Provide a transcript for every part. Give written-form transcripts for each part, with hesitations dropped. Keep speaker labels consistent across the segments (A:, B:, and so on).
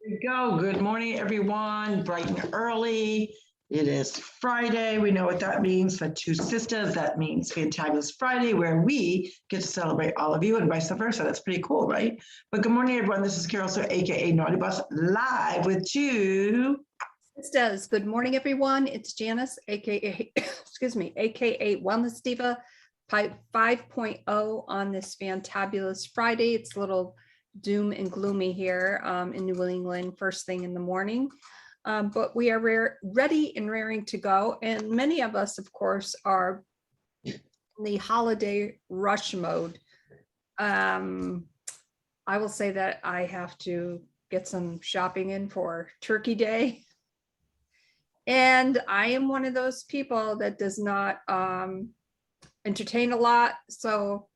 A: Here we go. Good morning, everyone. Bright and early. It is Friday. We know what that means for Two Sisters. That means Fantabulous Friday, where we get to celebrate all of you and vice versa. That's pretty cool, right? But good morning, everyone. This is Carroll-Sue, aka Naughty Bus, live with Two
B: Sistas. Good morning, everyone. It's Janis, aka excuse me, aka Wellness Diva 5.0 on this Fantabulous Friday. It's a little doom and gloomy here in New England first thing in the morning, but we are ready and raring to go, and many of us of course are in the holiday rush mode. I will say that I have to get some shopping in for Turkey Day, and I am one of those people that does not entertain a lot, so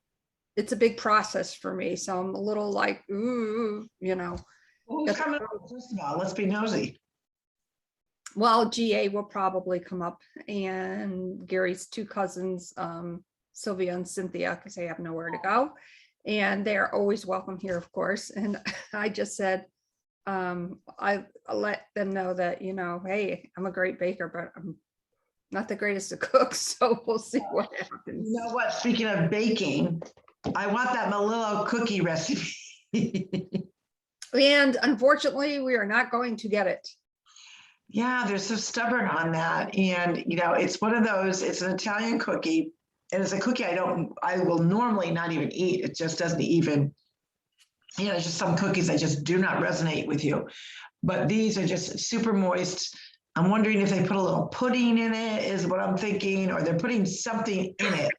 B: it's a big process for me. So I'm a little like, ooh, you know.
A: Who's coming up first of all? Let's be nosy.
B: Well, GA will probably come up, and Gary's two cousins, Sylvia and Cynthia, because they have nowhere to go. And they're always welcome here, of course. And I just said, I let them know that, you know, hey, I'm a great baker, but I'm not the greatest of cooks. So we'll see what happens.
A: You know what? Speaking of baking, I want that Malillo cookie recipe.
B: And unfortunately, we are not going to get it.
A: Yeah, they're so stubborn on that. And, you know, it's one of those, it's an Italian cookie. And it's a cookie I will normally not even eat. It just doesn't even, you know, it's just some cookies that just do not resonate with you. But these are just super moist. I'm wondering if they put a little pudding in it, is what I'm thinking, or they're putting something in it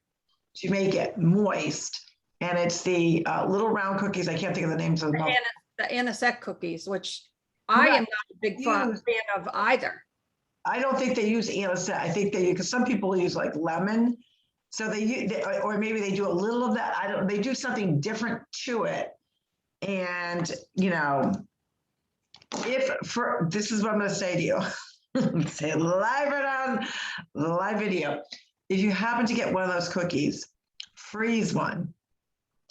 A: to make it moist. And it's the little round cookies. I can't think of the names of them.
B: The anisette cookies, which I am not a big fan of either.
A: I don't think they use anisette. I think they, because some people use like lemon. So or maybe they do a little of that. They do something different to it. And, you know, this is what I'm going to say to you. Say it live right on the live video. If you happen to get one of those cookies, freeze one.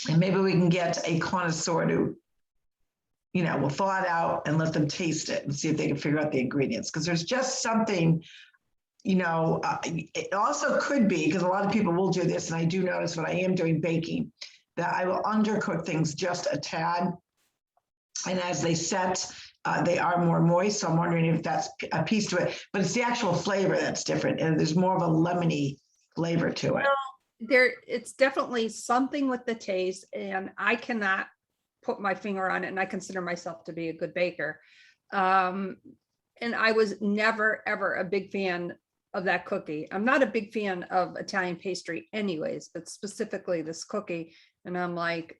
A: And maybe we can get a connoisseur to, you know, we'll thaw it out and let them taste it and see if they can figure out the ingredients. Because there's just something, you know, it also could be, because a lot of people will do this, and I do notice when I am doing baking, that I will undercook things just a tad. And as they set, they are more moist. So I'm wondering if that's a piece to it. But it's the actual flavor that's different. And there's more of a lemony flavor to it.
B: It's definitely something with the taste, and I cannot put my finger on it, and I consider myself to be a good baker. And I was never, ever a big fan of that cookie. I'm not a big fan of Italian pastry anyways, but specifically this cookie. And I'm like,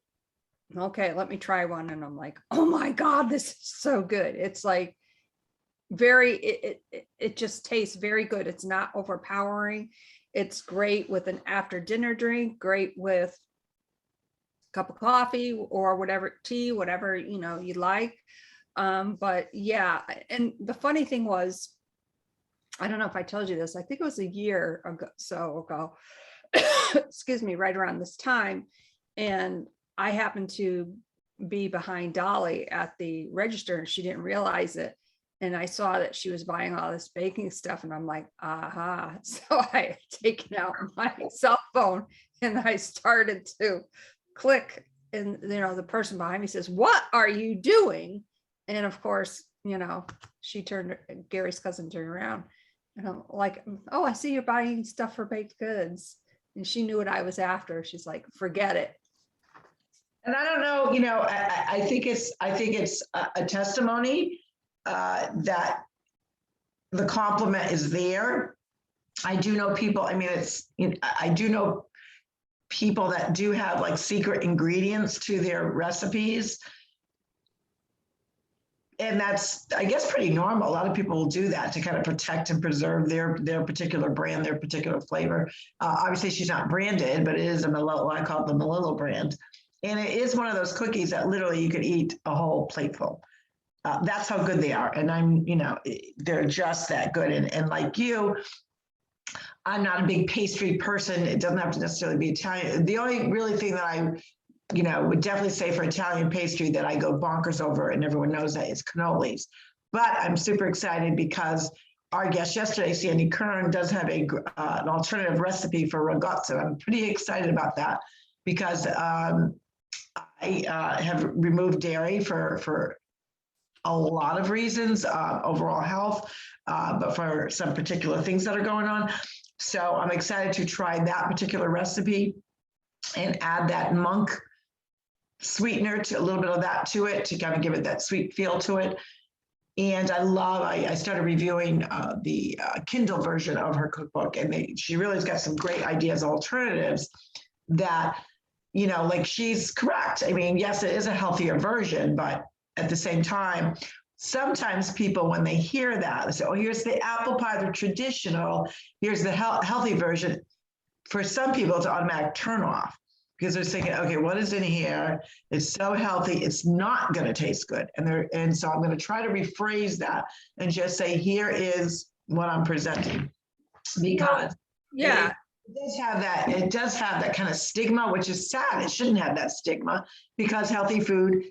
B: okay, let me try one. And I'm like, oh my God, this is so good. It's like it just tastes very good. It's not overpowering. It's great with an after dinner drink, great with a cup of coffee or whatever, tea, whatever, you know, you like. But yeah, and the funny thing was, I don't know if I told you this, I think it was a year ago, excuse me, right around this time. And I happened to be behind Dolly at the register, and she didn't realize it. And I saw that she was buying all this baking stuff, and I'm like, aha. So I had taken out my cell phone and I started to click, and you know, the person behind me says, "What are you doing?" And of course, you know, Gary's cousin turned around, and I'm like, "Oh, I see you're buying stuff for baked goods." And she knew what I was after. She's like, "Forget it."
A: And I don't know, you know, I think it's a testimony that the compliment is there. I do know people, I mean, I do know people that do have like secret ingredients to their recipes. And that's, I guess, pretty normal. A lot of people will do that to kind of protect and preserve their particular brand, their particular flavor. Obviously, she's not branded, but it is a Malillo, I call it the Malillo brand. And it is one of those cookies that literally you could eat a whole plateful. That's how good they are. And you know, they're just that good. And like you, I'm not a big pastry person. It doesn't have to necessarily be Italian. The only really thing that I would definitely say for Italian pastry that I go bonkers over, and everyone knows that it's cannolis. But I'm super excited because our guest yesterday, Sandy Kern, does have an alternative recipe for ragazza. I'm pretty excited about that because I have removed dairy for a lot of reasons, overall health, but for some particular things that are going on. So I'm excited to try that particular recipe and add that monk sweetener, to a little bit of that to it, to kind of give it that sweet feel to it. And I started reviewing the Kindle version of her cookbook, and she really has got some great ideas, alternatives that, like she's correct. I mean, yes, it is a healthier version, but at the same time, sometimes people, when they hear that, they say, oh, here's the apple pie, the traditional, here's the healthy version. For some people, it's an automatic turn off because they're thinking, okay, what is in here? It's so healthy, it's not going to taste good. And so I'm going to try to rephrase that and just say, here is what I'm presenting. Because
B: yeah,
A: it does have that kind of stigma, which is sad. It shouldn't have that stigma because healthy food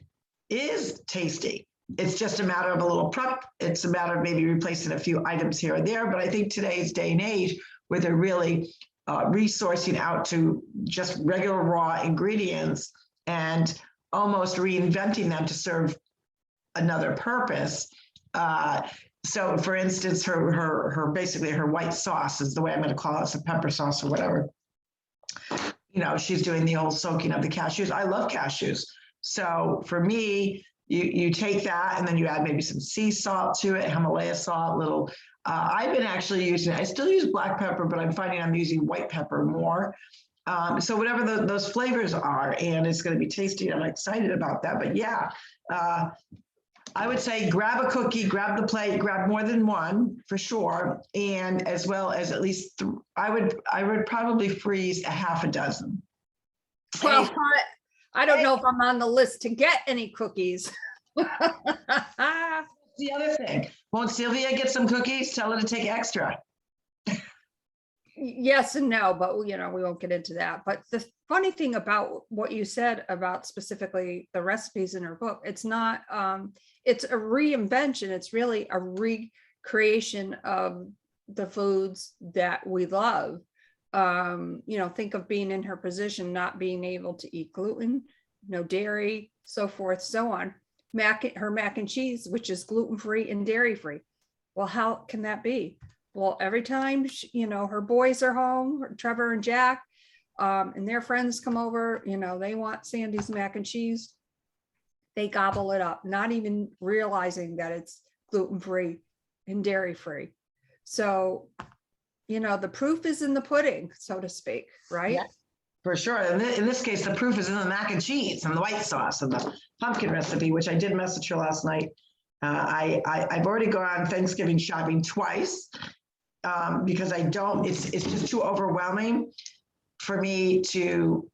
A: is tasty. It's just a matter of a little prep. It's a matter of maybe replacing a few items here or there. But I think today's day and age, where they're really resourcing out to just regular raw ingredients and almost reinventing them to serve another purpose. So for instance, her basically her white sauce is the way I'm going to call it, it's a pepper sauce or whatever. She's doing the old soaking of the cashews. I love cashews. So for me, you take that and then you add maybe some sea salt to it, Himalaya salt, little. I've been actually I still use black pepper, but I'm finding I'm using white pepper more. So whatever those flavors are, and it's going to be tasty. I'm excited about that. But yeah, I would say grab a cookie, grab the plate, grab more than one for sure, and as well as at least I would probably freeze a half a dozen.
B: well, I don't know if I'm on the list to get any cookies.
A: The other thing, won't Sylvia get some cookies? Tell her to take extra.
B: Yes and no, but we won't get into that. But the funny thing about what you said about specifically the recipes in her book, it's not, it's a reinvention. It's really a recreation of the foods that we love. Think of being in her position, not being able to eat gluten, no dairy, so forth, so on. Her mac and cheese, which is gluten-free and dairy-free. Well, how can that be? Well, every time, her boys are home, Trevor and Jack, and their friends come over, they want Sandy's mac and cheese. They gobble it up, not even realizing that it's gluten-free and dairy-free. So, the proof is in the pudding, so to speak, right?
A: Yeah, for sure. And in this case, the proof is in the mac and cheese and the white sauce and the pumpkin recipe, which I did message her last night. I've already gone Thanksgiving shopping twice because it's just too overwhelming for me to,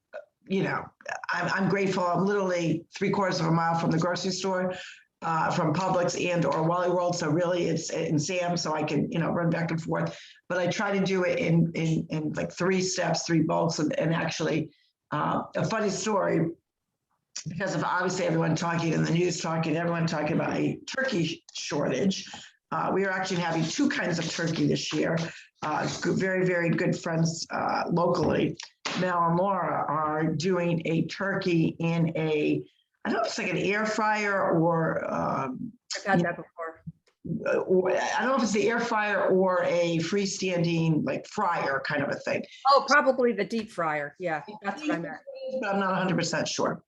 A: I'm grateful. I'm literally 3/4 of a mile from the grocery store, from Publix and or Wally World. So really it's in Sam, so I can, run back and forth. But I try to do it in like 3 steps, 3 bulks. And actually a funny story, because of obviously everyone talking in the news, everyone talking about a turkey shortage. We are actually having 2 kinds of turkey this year. Very, very good friends locally, Mel and Laura, are doing a turkey in I don't know if it's like an air fryer or
B: I've had that before.
A: I don't know if it's the air fryer or a freestanding like fryer kind of a thing.
B: Oh, probably the deep fryer. Yeah, that's what I meant.
A: But I'm not 100% sure.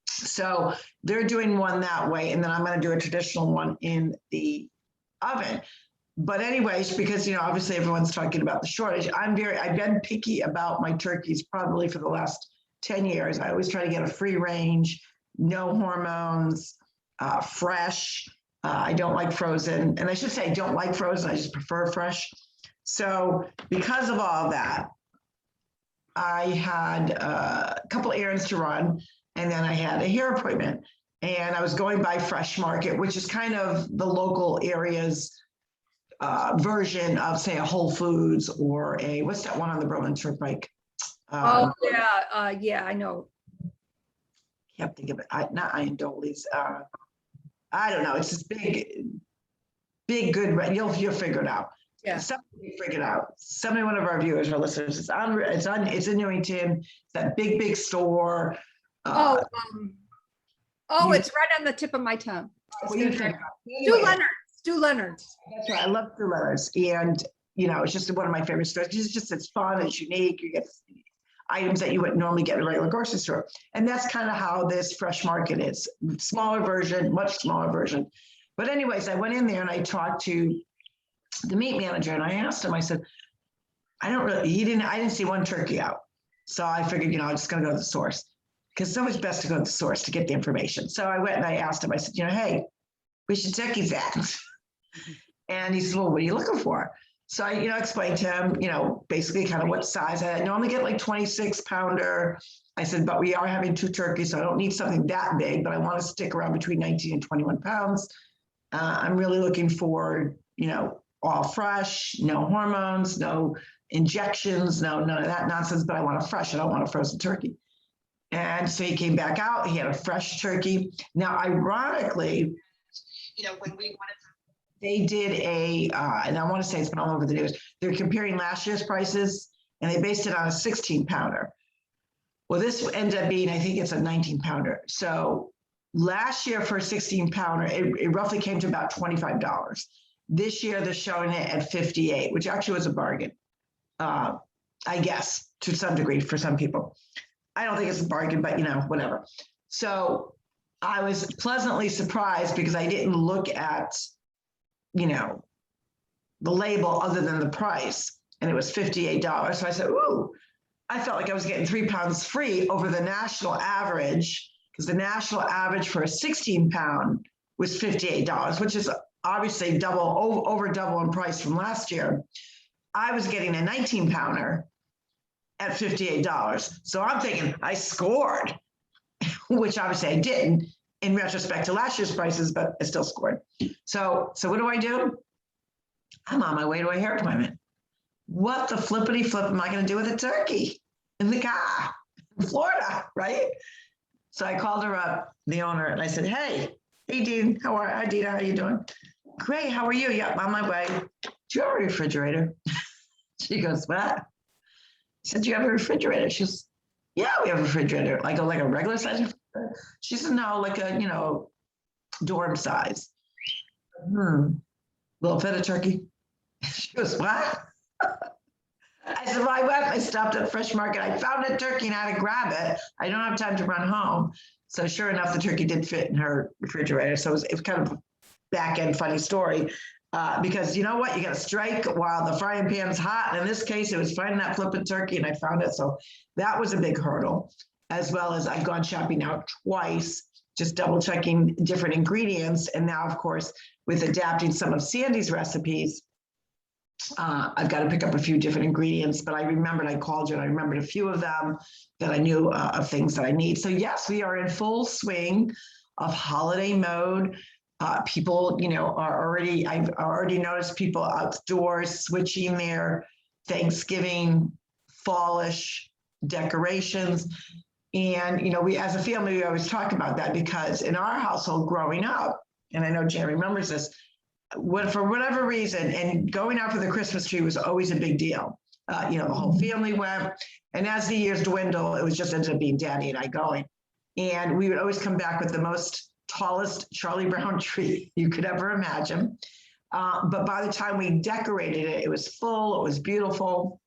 A: So they're doing one that way, and then I'm going to do a traditional one in the oven. But anyways, because obviously everyone's talking about the shortage, I've been picky about my turkeys probably for the last 10 years. I always try to get a free range, no hormones, fresh. I don't like frozen, and I should say I don't like frozen. I just prefer fresh. So because of all that, I had a couple errands to run, and then I had a hair appointment, and I was going by Fresh Market, which is kind of the local area's version of, say, a Whole Foods or what's that one on the Berlin Turnpike?
B: Yeah, I know.
A: can't think of it. Not Iandolis. I don't know. It's this big, good. You'll figure it out.
B: Yeah.
A: Somebody figured it out. Somebody, one of our viewers or listeners, it's in Newington. It's that big store.
B: It's right on the tip of my tongue.
A: What do you think?
B: Stu Leonard's.
A: That's right. I love Stu Leonard's, and it's just one of my favorite stores. It's fun. It's unique. You get items that you wouldn't normally get in a regular grocery store, and that's kind of how this fresh market is. Smaller version, much smaller version. But anyways, I went in there and I talked to the meat manager, and I asked him. I said, I didn't see one turkey out, so I figured, I'm just going to go to the source, because it's always best to go to the source to get the information. So I went and I asked him. I said, hey, we should check these at. And he said, well, what are you looking for? So I, explained to him, basically kind of what size. I normally get like 26 pounder. I said, but we are having 2 turkeys, so I don't need something that big, but I want to stick around between 19 and 21 pounds. I'm really looking for, all fresh, no hormones, no injections, none of that nonsense, but I want a fresh. I don't want a frozen turkey. And so he came back out. He had a fresh turkey. Now, ironically, when we wanted to, they did and I want to say it's been all over the news. They're comparing last year's prices, and they based it on a 16 pounder. Well, this ended up being, I think it's a 19 pounder. So last year for a 16 pounder, it roughly came to about $25. This year they're showing it at 58, which actually was a bargain, I guess, to some degree for some people. I don't think it's a bargain, but whatever. So I was pleasantly surprised because I didn't look at, the label other than the price, and it was $58. So I said, ooh, I felt like I was getting 3 pounds free over the national average, because the national average for a 16 pound was $58, which is obviously over double in price from last year. I was getting a 19 pounder at $58. So I'm thinking I scored, which obviously I didn't in retrospect to last year's prices, but I still scored. So what do? I'm on my way to a hair appointment. What the flippity flip am I going to do with a turkey in the car in Florida, right? So I called her up, the owner, and I said, hey, Dean, hi, Dina, how are you doing? Great, how are you? Yep, on my way. Do you have a refrigerator? She goes, what? I said, do you have a refrigerator? She goes, yeah, we have a refrigerator. I go, like a regular size refrigerator? She said, no, like a, dorm size. Little feta turkey. She goes, what? I said, well, I stopped at Fresh Market. I found a turkey and I had to grab it. I don't have time to run home. So sure enough, the turkey did fit in her refrigerator. So it was kind of a back end funny story. Because you know what? You got to strike while the frying pan's hot. And in this case, it was finding that flippant turkey and I found it. So that was a big hurdle, as well as I've gone shopping now twice, just double checking different ingredients. And now, of course, with adapting some of Sandy's recipes, I've got to pick up a few different ingredients, but I remembered I called you and I remembered a few of them that I knew of things that I need. So yes, we are in full swing of holiday mode. People, I've already noticed people outdoors switching their Thanksgiving fallish decorations. And, we, as a family, we always talk about that because in our household growing up, and I know Jan remembers this, for whatever reason, and going out for the Christmas tree was always a big deal. The whole family went. And as the years dwindle, it was just ended up being Daddy and I going. And we would always come back with the tallest Charlie Brown tree you could ever imagine. But by the time we decorated it, it was full, it was beautiful.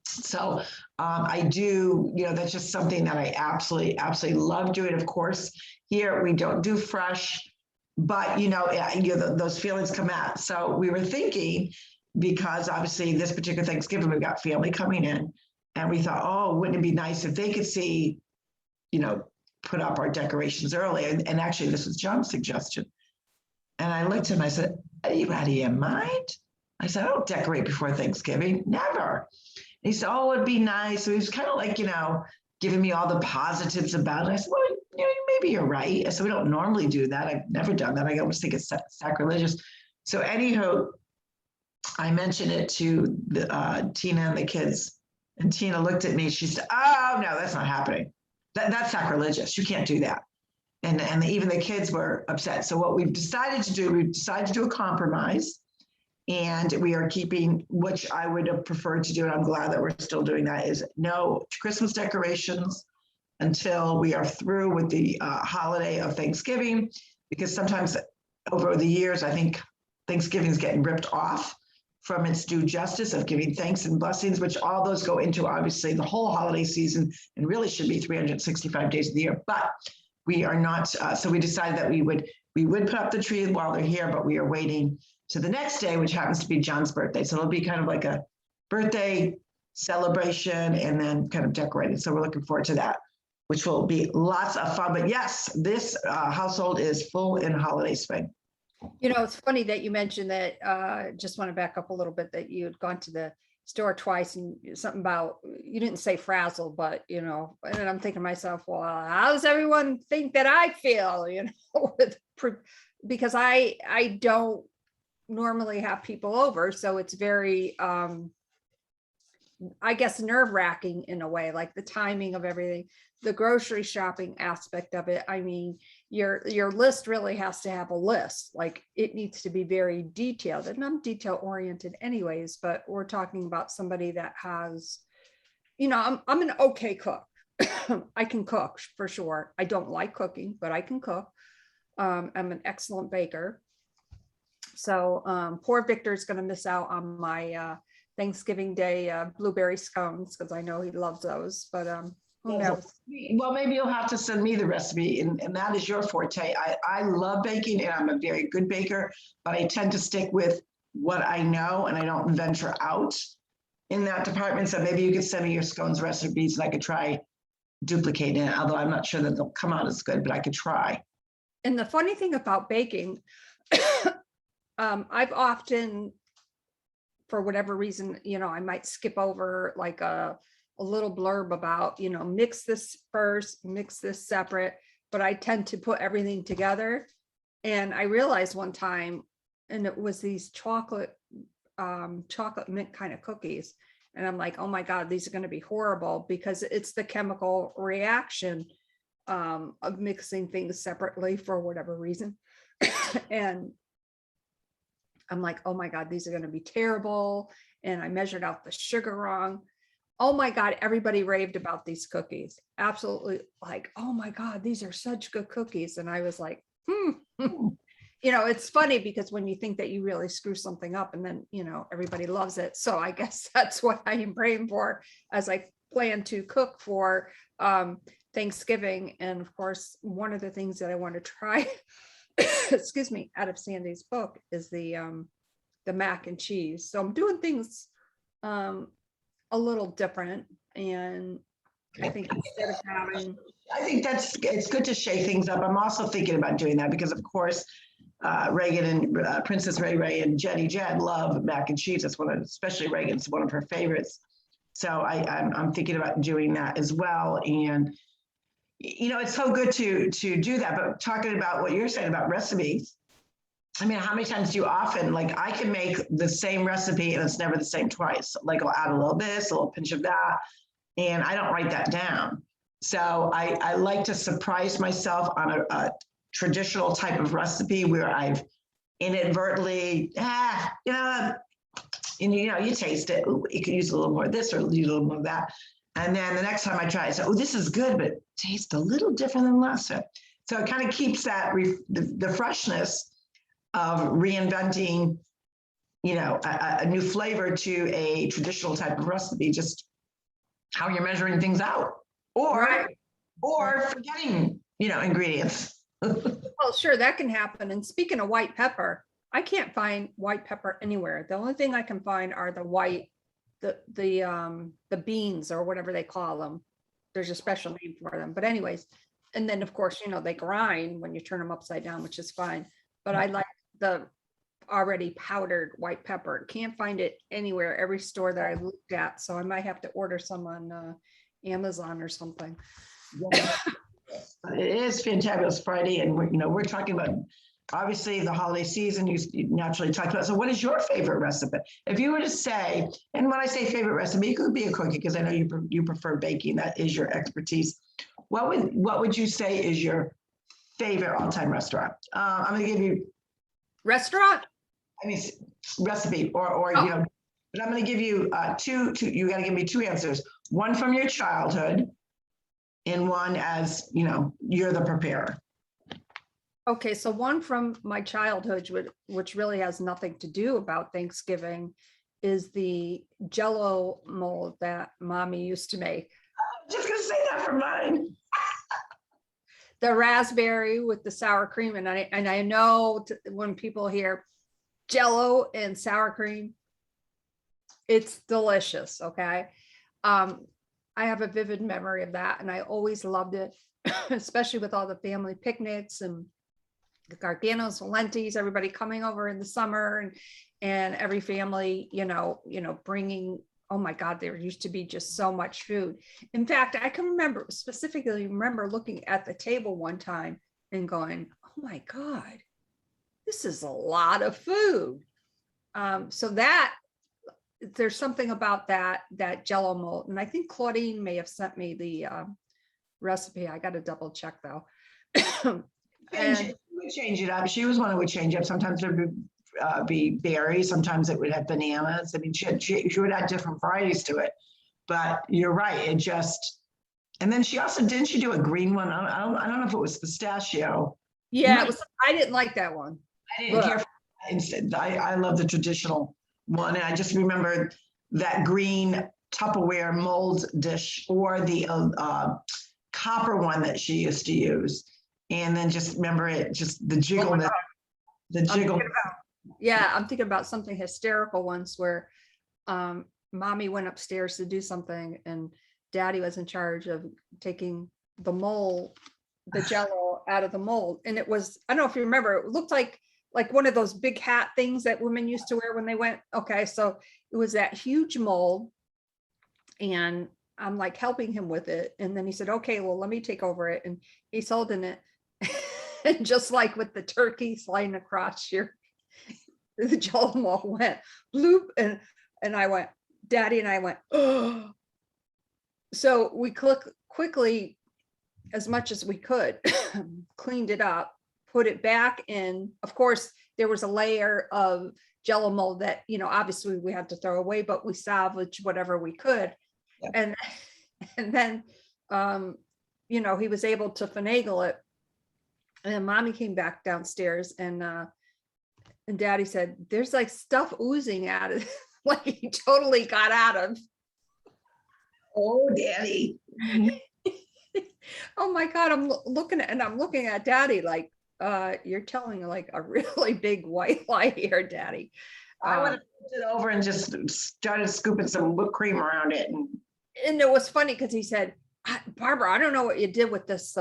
A: So I do, that's just something that I absolutely love doing. Of course, here we don't do fresh, but those feelings come out. So we were thinking, because obviously this particular Thanksgiving, we've got family coming in, and we thought, oh, wouldn't it be nice if they could see, put up our decorations early. And actually, this was John's suggestion. And I looked at him, I said, are you out of your mind? I said, I don't decorate before Thanksgiving, never. And he said, oh, it'd be nice. So he was kind of like, giving me all the positives about it. I said, well, maybe you're right. I said, we don't normally do that. I've never done that. I almost think it's sacrilegious. So anywho, I mentioned it to Tina and the kids. And Tina looked at me. She said, oh, no, that's not happening. That's sacrilegious. You can't do that. And even the kids were upset. So what we've decided to do a compromise, and we are keeping, which I would have preferred to do, and I'm glad that we're still doing that, is no Christmas decorations until we are through with the holiday of Thanksgiving, because sometimes over the years, I think Thanksgiving is getting ripped off from its due justice of giving thanks and blessings, which all those go into obviously the whole holiday season and really should be 365 days of the year. But we are not, so we decided that we would put up the tree while they're here, but we are waiting to the next day, which happens to be John's birthday. So it'll be kind of like a birthday celebration and then kind of decorated. So we're looking forward to that, which will be lots of fun. But yes, this household is full in holiday swing.
B: You know, it's funny that you mentioned that, just want to back up a little bit, that you had gone to the store twice and something about, you didn't say frazzle, but, you know, and then I'm thinking to myself, well, how does everyone think that I feel, you know, because I don't normally have people over. So it's very, I guess, nerve-wracking in a way, like the timing of everything, the grocery shopping aspect of it. I mean, your list really has to have a list. Like, it needs to be very detailed, and I'm detail oriented anyways, but we're talking about somebody that has, you know, I'm an okay cook. I can cook for sure. I don't like cooking, but I can cook. I'm an excellent baker. So poor Victor's going to miss out on my Thanksgiving Day blueberry scones, because I know he loves those, but who knows?
A: Well, maybe you'll have to send me the recipe, and that is your forte. I love baking, and I'm a very good baker, but I tend to stick with what I know, and I don't venture out in that department. So maybe you could send me your scones recipes, and I could try duplicating it, although I'm not sure that they'll come out as good, but I could try.
B: And the funny thing about baking, I've often, for whatever reason, you know, I might skip over like a little blurb about, you know, mix this first, mix this separate, but I tend to put everything together. And I realized one time, and it was these chocolate mint kind of cookies. And I'm like, oh my God, these are going to be horrible, because it's the chemical reaction of mixing things separately for whatever reason. And I'm like, oh my God, these are going to be terrible. And I measured out the sugar wrong. Oh my God, everybody raved about these cookies. Absolutely, like, oh my God, these are such good cookies. And I was like, you know, it's funny because when you think that you really screw something up, and then, you know, everybody loves it. So I guess that's what I am praying for as I plan to cook for Thanksgiving. And of course, one of the things that I want to try, excuse me, out of Sandy's book is the mac and cheese. So I'm doing things a little different, and I think instead of having,
A: I think it's good to shake things up. I'm also thinking about doing that because, of course, Reagan and Princess Ray and Jenny Jed love mac and cheese. That's especially Reagan's one of her favorites. So I'm thinking about doing that as well. And you know, it's so good to do that. But talking about what you're saying about recipes, I mean, how many times do you often, like, I can make the same recipe and it's never the same twice. Like, I'll add a little this, a little pinch of that, and I don't write that down. So I like to surprise myself on a traditional type of recipe where I've inadvertently, you know, and you know, you taste it. Ooh, you could use a little more of this or use a little more of that. And then the next time I try it, I say, oh, this is good, but it tastes a little different than last time. So it kind of keeps that the freshness of reinventing, you know, a new flavor to a traditional type of recipe, just how you're measuring things out, or forgetting, you know, ingredients.
B: well, sure, that can happen. And speaking of white pepper, I can't find white pepper anywhere. The only thing I can find are the white, the beans or whatever they call them. There's a special name for them, but anyways, and then of course, you know, they grind when you turn them upside down, which is fine. But I like the already powdered white pepper. Can't find it anywhere, every store that I looked at. So I might have to order some on Amazon or something.
A: Yeah. It is Fantabulous Friday, and we're talking about obviously the holiday season. You naturally talked about. So, what is your favorite recipe? If you were to say, and when I say favorite recipe, it could be a cookie because I know you prefer baking. That is your expertise. what would you say is your favorite all-time restaurant? I'm going to give you,
B: Restaurant?
A: I mean, recipe or
B: Oh.
A: you know, but I'm going to give you two. You got to give me two answers. One from your childhood, and one as you know, you're the preparer.
B: Okay, so one from my childhood, which really has nothing to do about Thanksgiving, is the Jello mold that Mommy used to make.
A: I'm just going to say that for mine.
B: The raspberry with the sour cream, and I know when people hear Jello and sour cream, it's delicious. Okay, I have a vivid memory of that, and I always loved it, especially with all the family picnics and the Garganos, Valentis, everybody coming over in the summer, and every family, bringing. Oh my God, there used to be just so much food. In fact, I can specifically remember looking at the table one time and going, "Oh my God, this is a lot of food." So that there's something about that Jello mold, and I think Claudine may have sent me the recipe. I got to double check though.
A: And would change it up. She was one who would change up. Sometimes there would be berries. Sometimes it would have bananas. I mean, she would add different varieties to it. But you're right. It just, and then she also, didn't she do a green one? I don't know if it was pistachio.
B: Yeah, it was. I didn't like that one.
A: I didn't care for that. Instead, I love the traditional one. And I just remember that green Tupperware mold dish or the copper one that she used to use. And then just remember it, just the jiggle, the jiggle.
B: I'm thinking about something hysterical once where Mommy went upstairs to do something and Daddy was in charge of taking the mold, the Jello out of the mold. And it was, I don't know if you remember, it looked like one of those big hat things that women used to wear when they went. Okay, so it was that huge mold and I'm like helping him with it. And then he said, "Okay, well, let me take over it." And he's holding it. And just like with the turkey sliding across here, the Jello mold went bloop, and I went, Daddy and I went, oh. So we quickly, as much as we could, cleaned it up, put it back in. Of course, there was a layer of Jello mold that, obviously we had to throw away, but we salvaged whatever we could. Yeah. And then, he was able to finagle it. And Mommy came back downstairs and Daddy said, "There's like stuff oozing out of it." Like he totally got out of.
A: Oh, Daddy.
B: Oh my God, I'm looking at Daddy like, you're telling like a really big white lie here, Daddy.
A: I would have put it over and just started scooping some whipped cream around it.
B: And it was funny because he said, "Barbara, I don't know what you did with this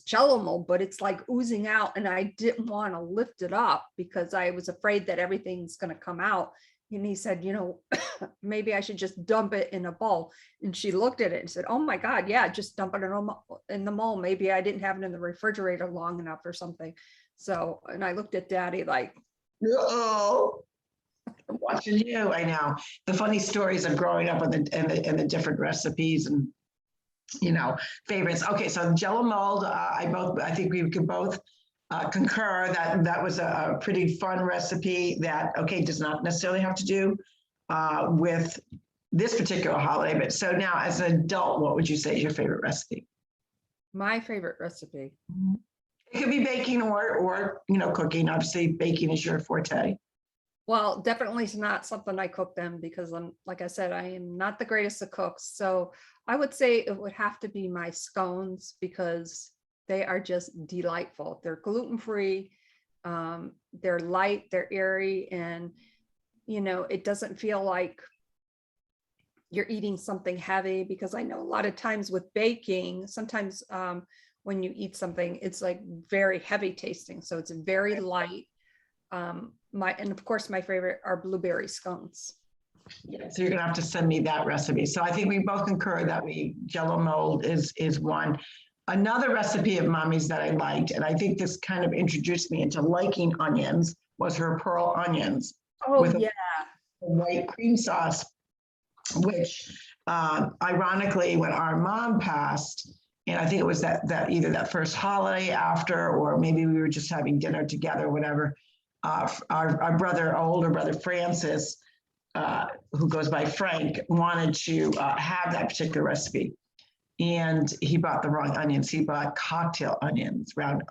B: Jello mold, but it's like oozing out." And I didn't want to lift it up because I was afraid that everything's going to come out. And he said, "Maybe I should just dump it in a bowl." And she looked at it and said, "Oh my God, yeah, just dump it in the mold. Maybe I didn't have it in the refrigerator long enough or something." So, and I looked at Daddy like,
A: "Oh, I'm watching you." I know the funny stories of growing up and the different recipes and favorites. Okay, so Jello mold. I think we could both concur that was a pretty fun recipe that does not necessarily have to do with this particular holiday. But so now, as an adult, what would you say is your favorite recipe?
B: My favorite recipe.
A: It could be baking or cooking. Obviously, baking is your forte.
B: Well, definitely is not something I cook them because like I said, I am not the greatest of cooks. So I would say it would have to be my scones because they are just delightful. They're gluten-free, they're light, they're airy, and it doesn't feel like you're eating something heavy because I know a lot of times with baking, sometimes when you eat something, it's like very heavy tasting. So it's very light. And of course, my favorite are blueberry scones.
A: Yeah, so you're gonna have to send me that recipe. So I think we both concur that Jello mold is one. Another recipe of Mommy's that I liked, and I think this kind of introduced me into liking onions, was her pearl onions.
B: Oh,
A: with
B: yeah.
A: a white cream sauce, which ironically, when our mom passed, And I think it was that either that first holiday after, or maybe we were just having dinner together, whatever. Our brother, our older brother, Francis, who goes by Frank, wanted to have that particular recipe. And he bought the wrong onions. He bought cocktail onions, round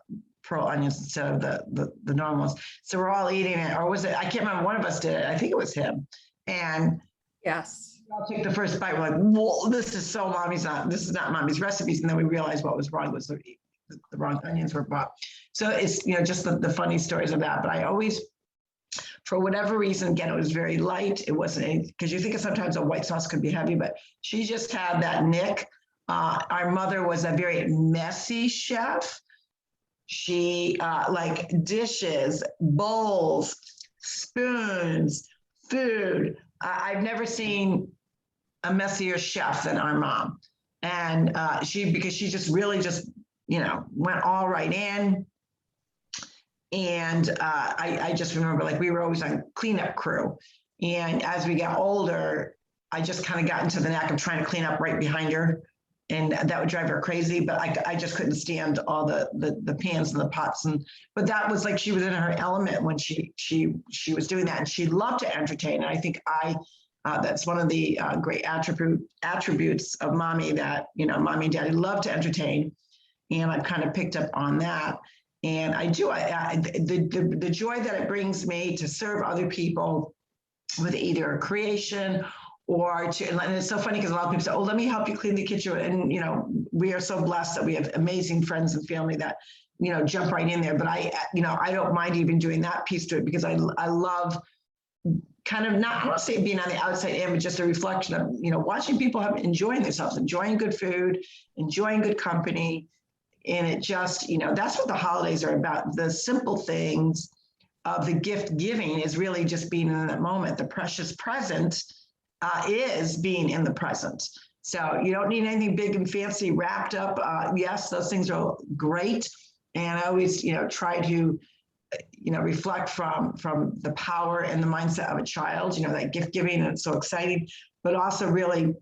A: pearl onions instead of the normal ones. So we're all eating it, or was it, I can't remember, one of us did it. I think it was him. And
B: Yes.
A: I'll take the first bite. We're like, whoa, this is not mommy's recipes. And then we realized what was wrong was the wrong onions were bought. So it's, just the funny stories of that. But I always, for whatever reason, again, it was very light. It wasn't, because you think sometimes a white sauce could be heavy, but she just had that nick. Our mother was a very messy chef. She like dishes, bowls, spoons, food. I've never seen a messier chef than our mom. And because she just really went all right in. And I just remember, like, we were always on cleanup crew. And as we got older, I just kind of got into the knack of trying to clean up right behind her. And that would drive her crazy, but I just couldn't stand all the pans and the pots. But that was like, she was in her element when she was doing that, and she loved to entertain. And I think that's one of the great attributes of mommy, that, mommy and daddy love to entertain. And I've kind of picked up on that. And I do, the joy that it brings me to serve other people with either a creation or to, and it's so funny because a lot of people say, oh, let me help you clean the kitchen. And, we are so blessed that we have amazing friends and family that, jump right in there. But I don't mind even doing that piece to it, because I love kind of, not, I don't want to say being on the outside in, but just a reflection of, watching people enjoying themselves, enjoying good food, enjoying good company. And it just, that's what the holidays are about. The simple things of the gift giving is really just being in that moment. The precious present is being in the present. So you don't need anything big and fancy wrapped up. Yes, those things are great. And I always, try to, reflect from the power and the mindset of a child, that gift giving, and it's so exciting, but also really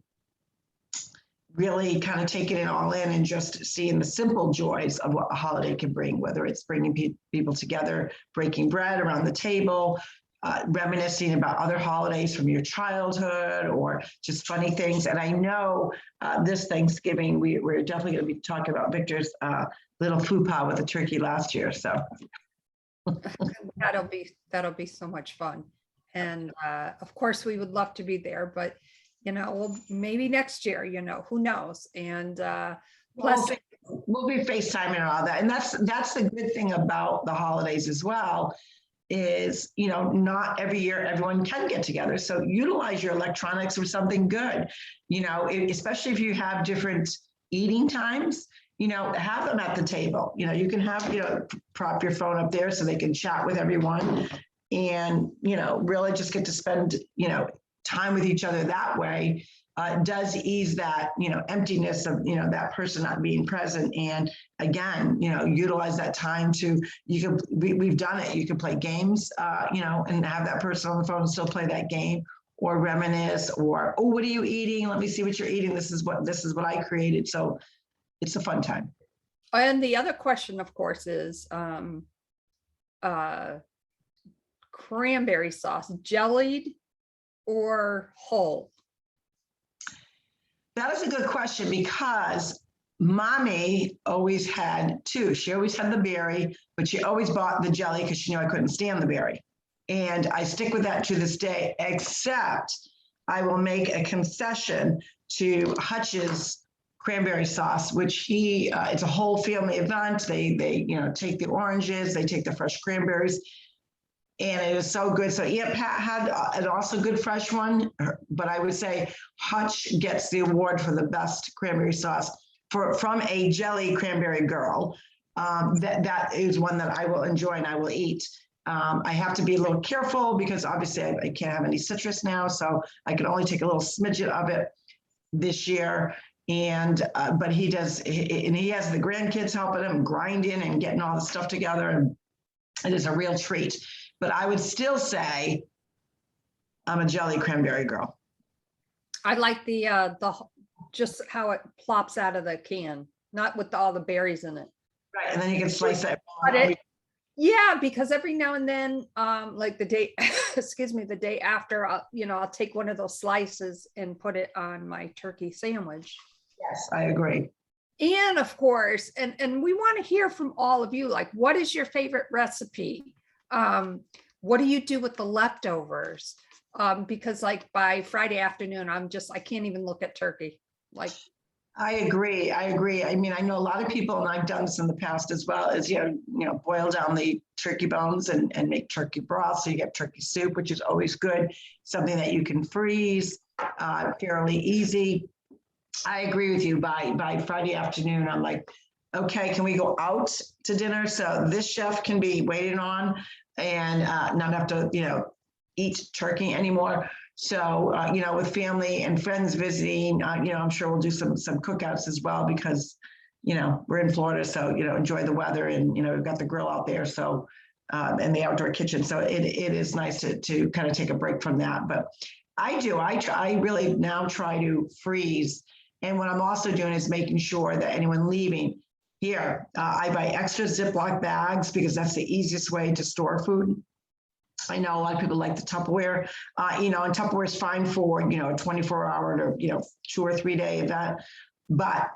A: kind of taking it all in and just seeing the simple joys of what a holiday can bring, whether it's bringing people together, breaking bread around the table, reminiscing about other holidays from your childhood, or just funny things. And I know this Thanksgiving, we're definitely going to be talking about Victor's little faux pas with the turkey last year. So
B: that'll be so much fun. And of course, we would love to be there, but well, maybe next year, who knows? And plus,
A: we'll be FaceTiming and all that. And that's the good thing about the holidays as well, is, not every year everyone can get together. So utilize your electronics for something good, especially if you have different eating times, have them at the table. You can have, prop your phone up there so they can chat with everyone, and, really just get to spend, time with each other that way. Does ease that, emptiness of, that person not being present. And again, utilize that time to, we've done it. You can play games, and have that person on the phone and still play that game, or reminisce, or, oh, what are you eating? Let me see what you're eating. This is what I created. So it's a fun time.
B: And the other question, of course, is cranberry sauce, jellied or whole?
A: That is a good question, because mommy always had two. She always had the berry, but she always bought the jelly because she knew I couldn't stand the berry. And I stick with that to this day, except I will make a concession to Hutch's cranberry sauce, which it's a whole family event. They take the oranges, they take the fresh cranberries, and it is so good. So Aunt Pat had an also good fresh one, but I would say Hutch gets the award for the best cranberry sauce from a jelly cranberry girl. That is one that I will enjoy and I will eat. I have to be a little careful because obviously I can't have any citrus now, so I can only take a little smidget of it this year. And but he does, and he has the grandkids helping him grinding and getting all the stuff together, and it is a real treat. But I would still say I'm a jelly cranberry girl.
B: I like the just how it plops out of the can. not with all the berries in it.
A: Right, and then you can slice it.
B: Yeah, because every now and then, like the day, excuse me, the day after, I'll take one of those slices and put it on my turkey sandwich.
A: Yes, I agree.
B: And of course, and we want to hear from all of you, like, what is your favorite recipe? What do you do with the leftovers? Because like by Friday afternoon, I can't even look at turkey. Like,
A: I agree. I mean, I know a lot of people, and I've done this in the past as well, is, boil down the turkey bones and make turkey broth. So you get turkey soup, which is always good. Something that you can freeze, fairly easy. I agree with you. By Friday afternoon, I'm like, okay, can we go out to dinner? So this chef can be waited on and not have to, eat turkey anymore. So, with family and friends visiting, I'm sure we'll do some cookouts as well because, we're in Florida. So, enjoy the weather and, we've got the grill out there. So, and the outdoor kitchen. So it is nice to kind of take a break from that. But I really now try to freeze. And what I'm also doing is making sure that anyone leaving here, I buy extra Ziploc bags because that's the easiest way to store food. I know a lot of people like the Tupperware, and Tupperware is fine for, a 24-hour or, 2 or 3 day event. But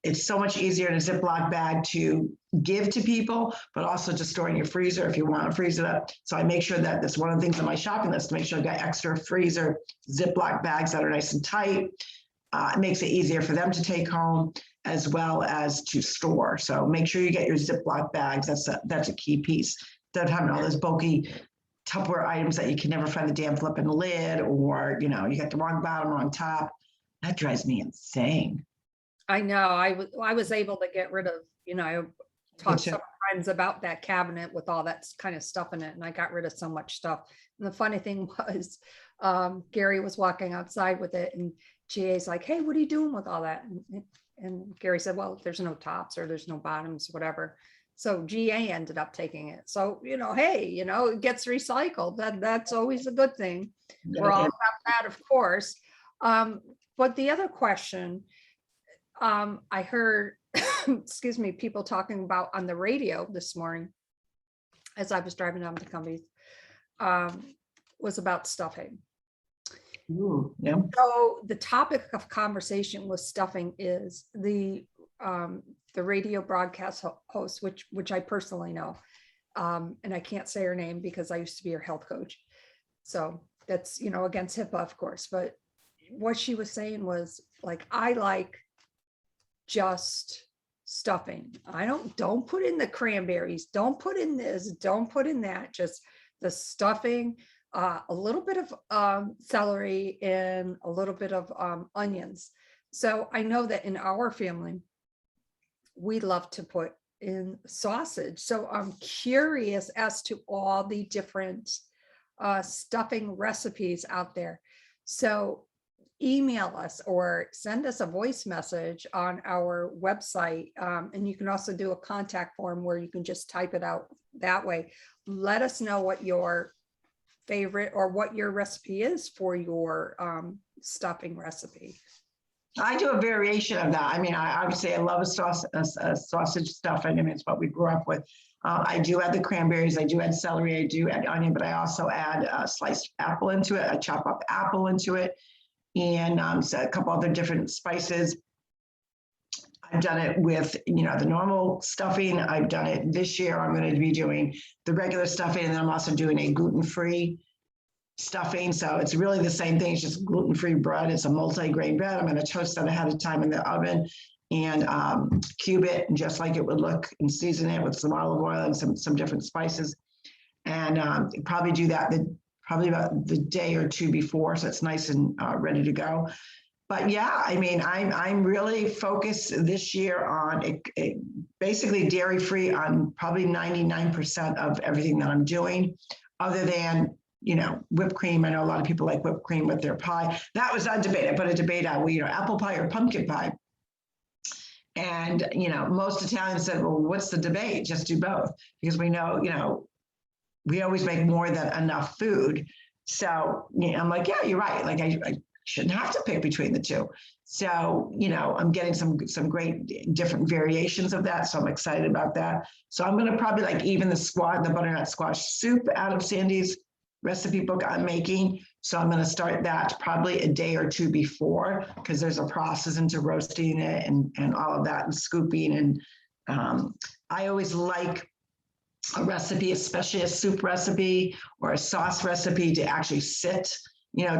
A: it's so much easier in a Ziploc bag to give to people, but also to store in your freezer if you want to freeze it up. So I make sure that that's one of the things on my shopping list, to make sure I've got extra freezer Ziploc bags that are nice and tight. It makes it easier for them to take home as well as to store. So make sure you get your Ziploc bags. That's a key piece. Instead of having all those bulky Tupperware items that you can never find the damn flipping lid, or, you got the wrong bottom, wrong top. That drives me insane.
B: I know. I was able to get rid of, I talked to some friends about that cabinet with all that kind of stuff in it, and I got rid of so much stuff. And the funny thing was, Gary was walking outside with it, and GA's like, "Hey, what are you doing with all that?" And Gary said, "Well, there's no tops or there's no bottoms, whatever." So GA ended up taking it. So, hey, it gets recycled. That's always a good thing. We're all about that, of course. But the other question, I heard, excuse me, people talking about on the radio this morning as I was driving down to Cumbie, was about stuffing.
A: Ooh, yeah.
B: So the topic of conversation with stuffing is the radio broadcast host, which I personally know, and I can't say her name because I used to be her health coach. So that's, against HIPAA, of course. But what she was saying was, like, I like just stuffing. Don't put in the cranberries, don't put in this, don't put in that, just the stuffing, a little bit of celery and a little bit of onions. So I know that in our family, we love to put in sausage. So I'm curious as to all the different stuffing recipes out there. So email us or send us a voice message on our website. And you can also do a contact form where you can just type it out that way. Let us know what your favorite or what your recipe is for your stuffing recipe.
A: I do a variation of that. I mean, I would say I love a sausage stuffing. I mean, it's what we grew up with. I do add the cranberries. I do add celery. I do add onion, but I also add a sliced apple into it. I chop up apple into it, and so a couple other different spices. I've done it with, the normal stuffing. I've done it this year. I'm going to be doing the regular stuffing, and then I'm also doing a gluten-free stuffing. So it's really the same thing. It's just gluten-free bread. It's a multi-grain bread. I'm going to toast that ahead of time in the oven and cube it, and just like it would look, and season it with some olive oil and some different spices. And probably do that probably about the day or two before, so it's nice and ready to go. But yeah, I mean, I'm really focused this year on basically dairy-free on probably 99% of everything that I'm doing, other than, whipped cream. I know a lot of people like whipped cream with their pie. That was a debate. I put a debate out, apple pie or pumpkin pie. And, most Italians said, well, what's the debate? Just do both. Because we know, we always make more than enough food. So I'm like, yeah, you're right. Like I shouldn't have to pick between the two. So, I'm getting some great different variations of that. So I'm excited about that. So I'm going to probably like even the butternut squash soup out of Sandy's recipe book I'm making. So I'm going to start that probably a day or two before, because there's a process into roasting it and all of that and scooping. And I always like a recipe, especially a soup recipe or a sauce recipe, to actually sit,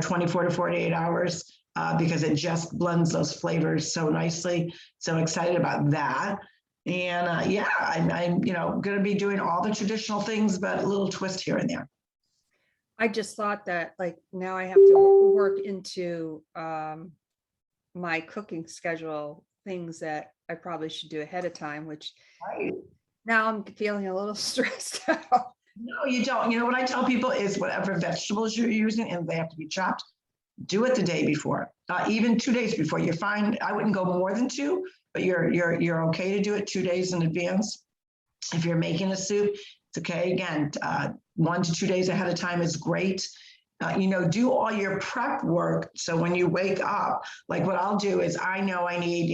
A: 24 to 48 hours. Because it just blends those flavors so nicely. So excited about that. And I'm going to be doing all the traditional things, but a little twist here and there.
B: I just thought that like now I have to work into my cooking schedule, things that I probably should do ahead of time, which
A: Right.
B: now I'm feeling a little stressed out.
A: No, you don't. What I tell people is whatever vegetables you're using, and they have to be chopped, do it the day before, even 2 days before. You're fine. I wouldn't go more than 2, but you're okay to do it 2 days in advance. If you're making a soup, it's okay. Again, 1 to 2 days ahead of time is great. Do all your prep work. So when you wake up, like what I'll do is I know I need,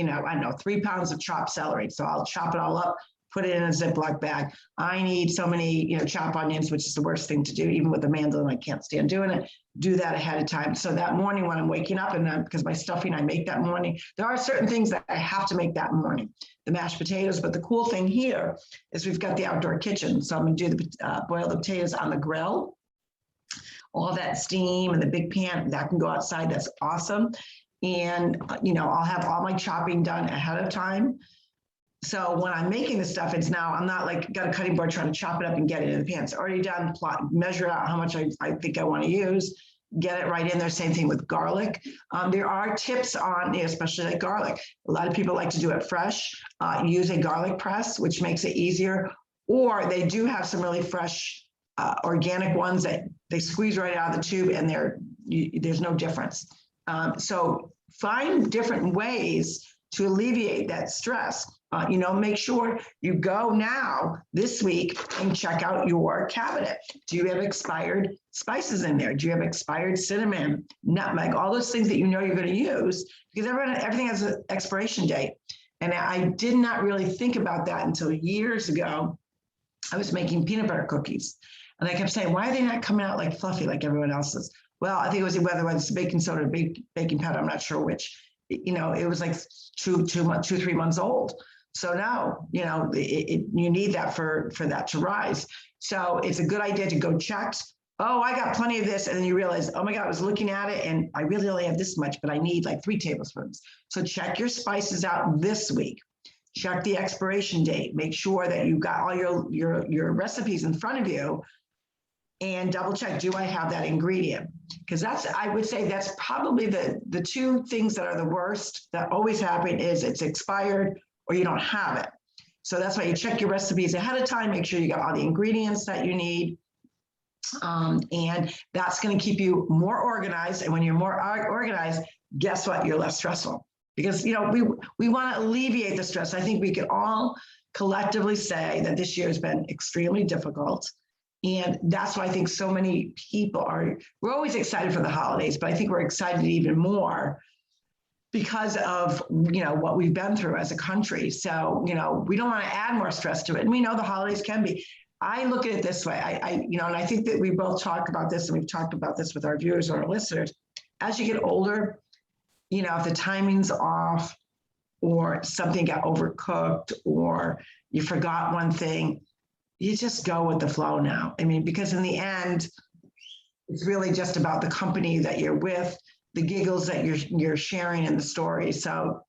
A: 3 pounds of chopped celery. So I'll chop it all up, put it in a Ziploc bag. I need so many, chopped onions, which is the worst thing to do. Even with the mandolin, I can't stand doing it. Do that ahead of time. So that morning when I'm waking up, and because my stuffing I make that morning, there are certain things that I have to make that morning. The mashed potatoes, but the cool thing here is we've got the outdoor kitchen. So I'm going to do the boil the potatoes on the grill. All that steam and the big pan that can go outside. That's awesome. And I'll have all my chopping done ahead of time. So when I'm making the stuff, it's now, I'm not like got a cutting board trying to chop it up and get it in the pan. It's already done, measure out how much I think I want to use, get it right in there. Same thing with garlic. There are tips on, especially like garlic. A lot of people like to do it fresh. Use a garlic press, which makes it easier. Or they do have some really fresh organic ones that they squeeze right out of the tube, and there's no difference. So find different ways to alleviate that stress. Make sure you go now this week and check out your cabinet. Do you have expired spices in there? Do you have expired cinnamon, nutmeg, all those things that you're going to use? Because everything has an expiration date. And I did not really think about that until years ago. I was making peanut butter cookies. And I kept saying, why are they not coming out like fluffy like everyone else's? Well, I think it was whether it was baking soda or baking powder, I'm not sure which. It was like 3 months old. So now, you need that for that to rise. So it's a good idea to go check. Oh, I got plenty of this. And then you realize, oh my God, I was looking at it and I really only have this much, but I need like 3 tablespoons. So check your spices out this week. Check the expiration date. Make sure that you got all your recipes in front of you, and double check, do I have that ingredient? Because I would say that's probably the 2 things that are the worst that always happen is it's expired or you don't have it. So that's why you check your recipes ahead of time, make sure you got all the ingredients that you need. And that's going to keep you more organized. And when you're more organized, guess what? You're less stressful. Because, we want to alleviate the stress. I think we can all collectively say that this year has been extremely difficult. And that's why I think so many people we're always excited for the holidays, but I think we're excited even more because of, what we've been through as a country. So, we don't want to add more stress to it. And we know the holidays can be. I look at it this way. And I think that we both talk about this, and we've talked about this with our viewers or our listeners. As you get older, if the timing's off or something got overcooked or you forgot one thing, you just go with the flow now. I mean, because in the end, it's really just about the company that you're with, the giggles that you're sharing in the story. So,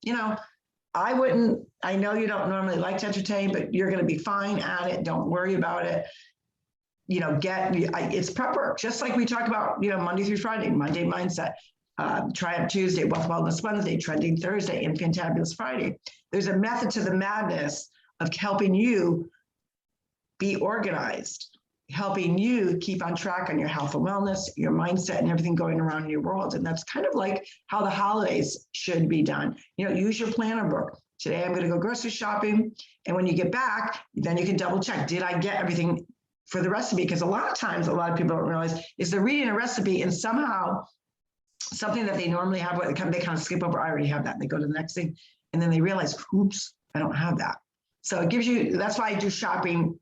A: I know you don't normally like to entertain, but you're going to be fine at it. Don't worry about it. It's prep work, just like we talk about, Monday through Friday, Monday mindset. Triumph Tuesday, Wealth Wellness Wednesday, Trending Thursday, and Fantabulous Friday. There's a method to the madness of helping you be organized, helping you keep on track on your health and wellness, your mindset, and everything going around in your world. And that's kind of like how the holidays should be done. Use your planner book. Today, I'm going to go grocery shopping. And when you get back, then you can double check. Did I get everything for the recipe? Because a lot of times, a lot of people don't realize is they're reading a recipe and somehow something that they normally have, where they kind of skip over, I already have that. They go to the next thing, and then they realize, oops, I don't have that. So it gives you, that's why I do shopping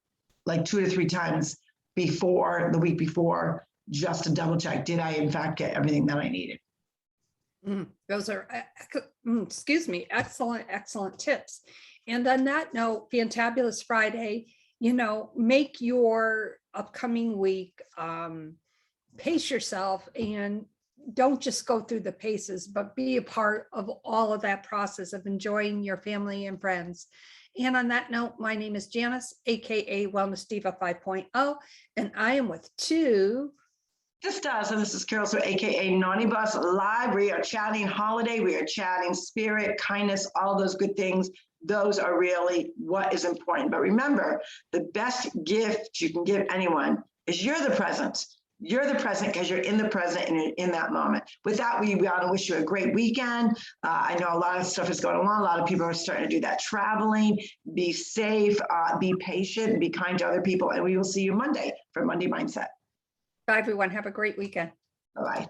A: like 2 to 3 times before, the week before, just to double check, did I in fact get everything that I needed?
B: Those are, excuse me, excellent tips. And on that note, Fantabulous Friday, make your upcoming week, pace yourself, and don't just go through the paces, but be a part of all of that process of enjoying your family and friends. And on that note, my name is Janis, aka Wellness Diva 5.0, and I am with
A: Sistas, and this is Carroll-Sue, aka Naughty Bus Live. We are chatting holiday, we are chatting spirit, kindness, all those good things. Those are really what is important. But remember, the best gift you can give anyone is you're the present. You're the present because you're in the present and in that moment. With that, we want to wish you a great weekend. I know a lot of stuff is going on. A lot of people are starting to do that traveling. Be safe, be patient, be kind to other people. And we will see you Monday for Monday Mindset.
B: Bye, everyone. Have a great weekend.
A: Bye-bye.